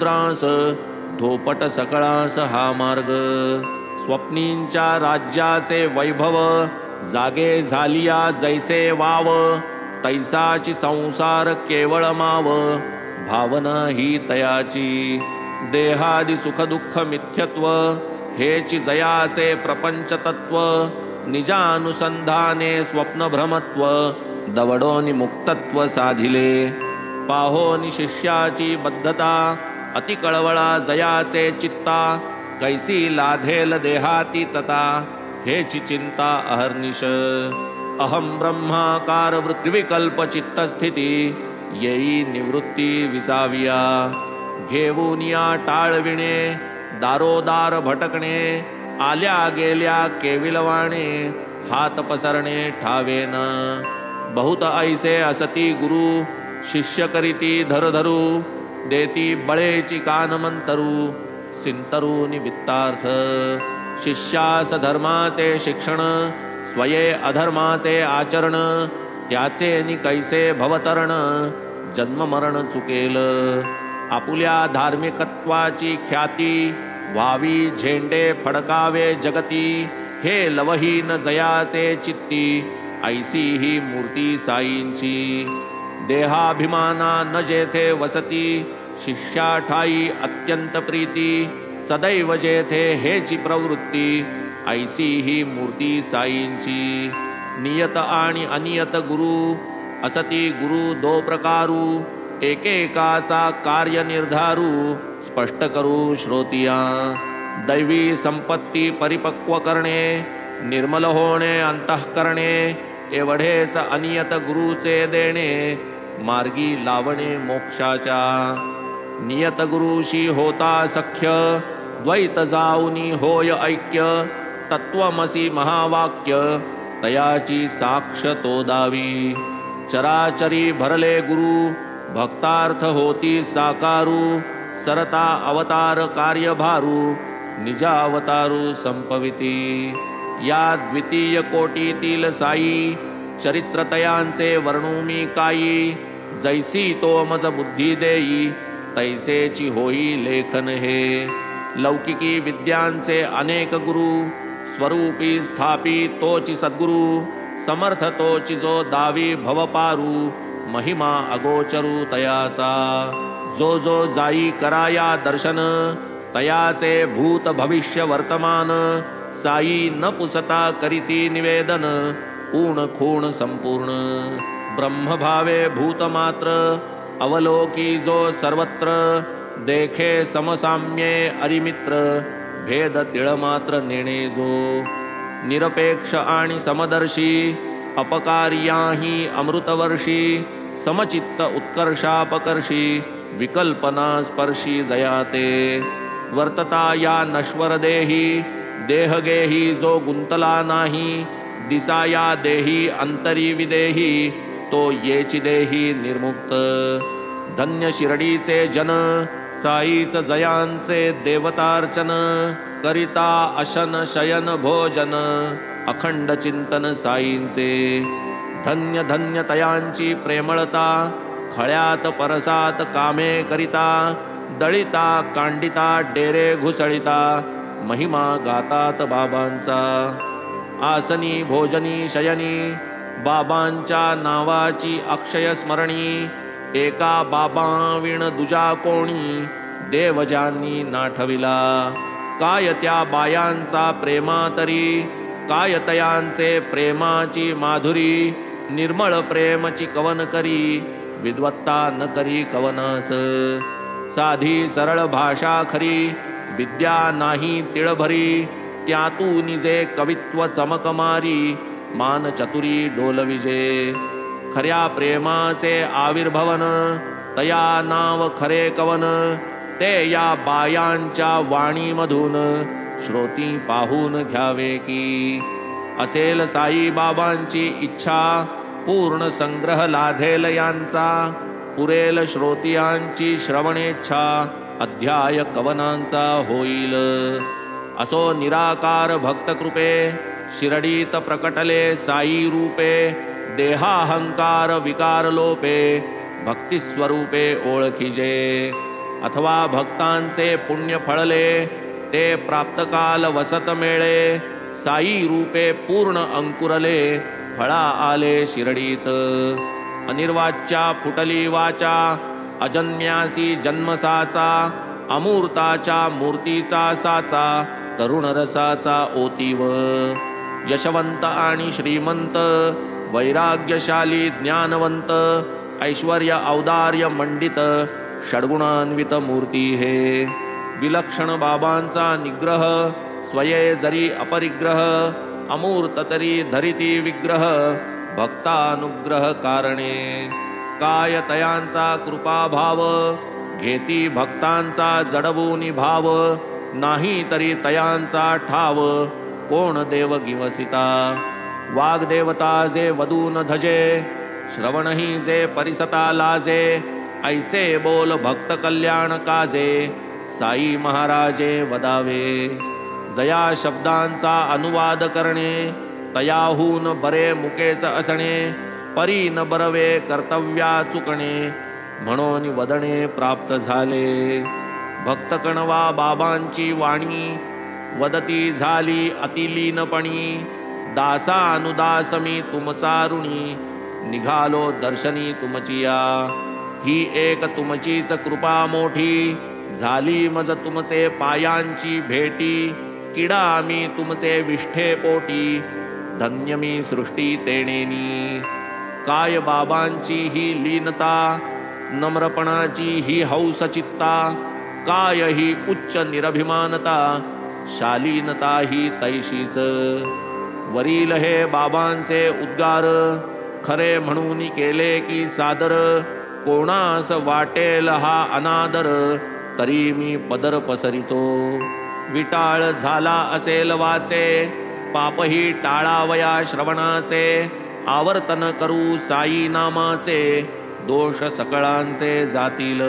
पुत्रांस धोपट सकळास हा मार्ग. स्वप्नींच्या राज्याचे वैभव जागे झालिया जैसे वाव. तैसाची संसार केवळ माव भावना ही तयाची. देहादी सुख दुःख मिथ्यत्व हेची जयाचे प्रपंच तत्व. निजानुसंधाने स्वप्न भ्रमत्व दवडोनी मुक्तत्व साधिले. पाहोनी शिष्याची बद्धता अति कळवळा जयाचे चित्ता. कैसी लाधेल देहातीतता हेची चिंता अहर्निश. अहम ब्रह्माकार वृत्तिविकल्प चित्तस्थिती येई निवृत्ती विसाविया. घेऊनिया टाळविणे दारोदार भटकणे. आल्या गेल्या केविलवाणे हात पसरणे ठावेन. बहुत ऐसे असती गुरु शिष्य करीती धरधरू. देती बळेची कानमंतरू सिंतरूनी वित्तार्थ. शिष्यास धर्माचे शिक्षण स्वये अधर्माचे आचरण. त्याचे नि कैसे भवतरण जन्म मरण चुकेल. आपुल्या धार्मिकत्वाची ख्याती व्हावी झेंडे फडकावे जगती. हे लवहीन जयाचे चित्ती ऐसी ही मूर्ती साईंची. देहाभिमाना न जेथे वसती शिष्या ठाई अत्यंत प्रीती. सदैव जेथे हेची प्रवृत्ती ऐसी ही मूर्ती साईंची. नियत आणि अनियत गुरु असती गुरु दो प्रकारू. एकेकाचा कार्य निर्धारू स्पष्ट करू श्रोतिया. दैवी संपत्ती परिपक्व करणे निर्मल होणे अंतःकरणे. एवढेच अनियत गुरुचे देणे मार्गी लावणे मोक्षाच्या. नियत गुरुशी होता सख्य द्वैत जाऊनी होय ऐक्य. तत्वमसी महावाक्य तयाची साक्ष तो दावी. चराचरी भरले गुरु भक्तार्थ होती साकारू. सरता अवतार कार्यभारू निजावतारू संपविती. या द्वितीय कोटीतील साई चरित्रतयांचे वर्णुमी काई. जैसी तो मज बुद्धी देई तैसेची होई लेखन हे. लौकिकी विद्यांचे अनेक गुरु स्वरूपी स्थापी तोची सद्गुरु. समर्थ तोची जो दावी भवपारू महिमा अगोचरू तयाचा. जो जो जाई कराया दर्शन तयाचे भूत भविष्य वर्तमान. साई न पुसता करीती निवेदन ऊण खूण संपूर्ण. ब्रह्मभावे भूतमात्र अवलोकी जो सर्वत्र. देखे समसाम्ये अरिमित्र भेद तिळमात्र नेणे जो. निरपेक्ष आणि समदर्शी अपकार्याही अमृतवर्षी. समचित्त उत्कर्षापकर्षी विकल्पना स्पर्शी जयाते. वर्तता या नश्वर देही देहगेही जो गुंतला नाही. दिसाया देही अंतरी विदेही तो येची देही निर्मुक्त. धन्य शिर्डीचे जन साईच जयांचे देवतार्चन. करिता अशन शयन भोजन अखंड चिंतन साईंचे. धन्य धन्य तयांची प्रेमळता खळ्यात परसात कामे करिता. दळिता कांडिता डेरे घुसळिता महिमा गातात बाबांचा. आसनी भोजनी शयनी बाबांच्या नावाची अक्षय स्मरणी. एका बाबा विण दुजा कोणी देवजांनी नाठविला. काय त्या बायांचा प्रेमातरी काय तयांचे प्रेमाची माधुरी. निर्मळ प्रेमची कवन करी विद्वत्ता न करी कवनास. साधी सरळ भाषा खरी विद्या नाही तिळभरी. त्यातून जे कवित्व चमकमारी मान चतुरी डोलविजे. खऱ्या प्रेमाचे आविर्भवन तया नाव खरे कवन. ते या बायांच्या वाणीमधून श्रोती पाहून घ्यावे की. असेल साई बाबांची इच्छा पूर्ण संग्रह लाधेल यांचा. पुरेल श्रोतियांची श्रवणेच्छा अध्याय कवनांचा होईल. असो निराकार भक्तकृपे शिरडीत प्रकटले साई रूपे. देहाहंकार विकार लोपे भक्तिस्वरूपे ओळखिजे. अथवा भक्तांचे पुण्य फळले ते प्राप्त काल वसत मेळे साई रूपे पूर्ण अंकुरले फळा आले शिरडीत अनिर्वाच्या फुटली वाचा अजन्म्यासी जन्मसाचा अमूर्ताच्या मूर्तीचा साचा तरुण रसाचा ओतीव यशवंत आणि श्रीमंत वैराग्यशाली ज्ञानवंत ऐश्वर्य औदार्य मंडित षड्गुणान्वित मूर्ती हे विलक्षण बाबांचा निग्रह स्वये जरी अपरिग्रह अमूर्त तरी धरिती विग्रह भक्तानुग्रह कारणे काय तयांचा कृपाभाव घेती भक्तांचा जडवूनी भाव नाही तरी तयांचा ठाव कोण देव गिवसिता वाग्देवता जे वदून धजे श्रवणही जे परिसता लाजे ऐसे बोल भक्त कल्याण काजे साई महाराजे वदावे जया शब्दांचा अनुवाद करणे तयाहून बरे मुकेच असणे परी न बरवे कर्तव्या चुकणे म्हणून वदणे प्राप्त झाले भक्त कणवा बाबांची वाणी वदती झाली अतिलीनपणी दासा अनुदास मी तुमचा ऋणी निघालो दर्शनी तुमचिया ही एक तुमचीच कृपा मोठी झाली मज तुमचे पायांची भेटी किडा मी तुमचे विष्ठे पोटी धन्य मी सृष्टी तेणेनी काय बाबांची ही लीनता नम्रपणाची ही हौस चित्ता काय ही उच्च निरभिमानता शालीनता ही तैशीच वरील हे बाबांचे उद्गार खरे म्हणून केले की सादर कोणास वाटेल हा अनादर तरी मी पदर पसरितो विटाळ झाला असेल वाचे पापही टाळावया श्रवणाचे आवर्तन करू साई नामाचे दोष सकळांचे जातील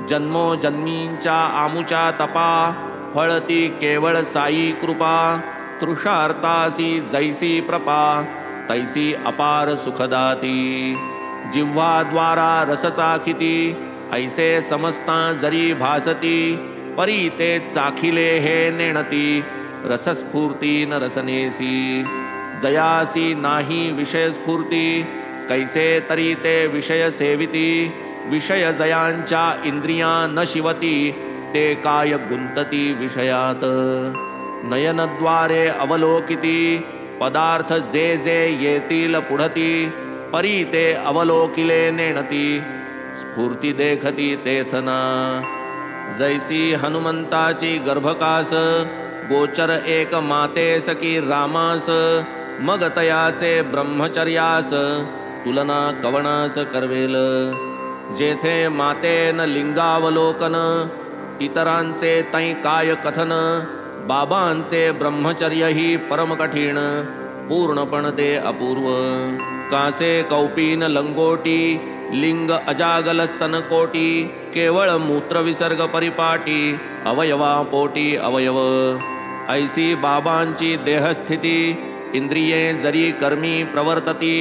जन्मोजन्मींच्या आमुच्या तपा फळती केवळ साई कृपा तृषार्तासी जैसी प्रपा तैसी अपार सुखदाती जिव्हाद्वारा रसचा किती ऐसे समजता जरी भासती परी ते चाखिले हे नेणती रसस्फूर्ती न रसनेसी जयासी नाही विषय स्फूर्ती कैसे तरी ते विषय सेविती विषय जयांच्या इंद्रिया न शिवती ते काय गुंतती विषयात नयनद्वारे अवलोकिती पदार्थ जे जे येतील पुढती परी ते अवलोकिले नेणती स्फूर्ती देखती तेथना जैसी हनुमंताची गर्भकास गोचर एक मातेस की रामास मग तयाचे ब्रह्मचर्यास तुलना कवनास करवेल जेथे मातेन लिंगावलोकन इतरांचे तै काय कथन बाबांचे ब्रह्मचर्य ही परम कठीण पूर्णपण ते अपूर्व कासे कौपीन लंगोटी लिंग अजागल स्तन कोटी केवळ मूत्र विसर्ग परिपाटी अवयवा पोटी अवयव ऐसी बाबांची देहस्थिती इंद्रिये जरी कर्मी प्रवर्तती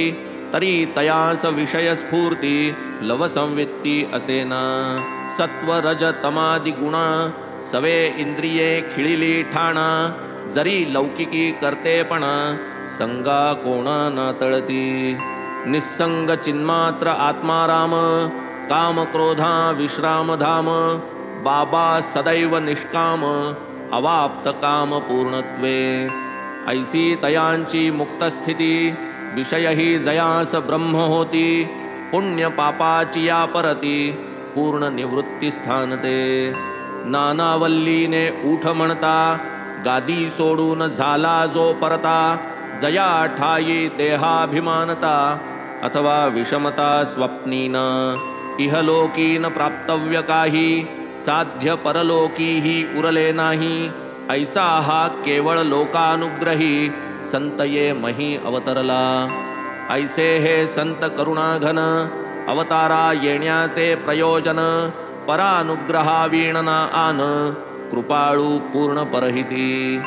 तरी तयास विषय स्फूर्ती लव संवित्ती असेना सत्व रज तमादि गुणा सवे इंद्रिये खिळिली ठाणा जरी लौकिकी करतेपणा संगा कोणा ना तळती निस्संग चिन्मात्र आत्माराम काम क्रोधा विश्राम धाम बाबा सदैव निष्काम अवाप्त काम पूर्णत्वे ऐसी तयांची मुक्त स्थिती विषय ही जयास ब्रह्म होती पुण्य पापाची या परती पूर्ण निवृत्ती स्थानते नानावल्लीने उठ म्हणता गादी सोडून झाला जो परता जया ठाई देहाभिमानता अथवा विषमता स्वप्नीना इहलोकीन प्राप्तव्य काही साध्य परलोकी ही उरले नाही ऐसा हा केवळ लोकानुग्रही संत ये मही अवतरला ऐसे हे संत करुणाघन अवतारा येण्याचे प्रयोजन परानुग्रहा वीणना आन कृपाळू पूर्ण परहिती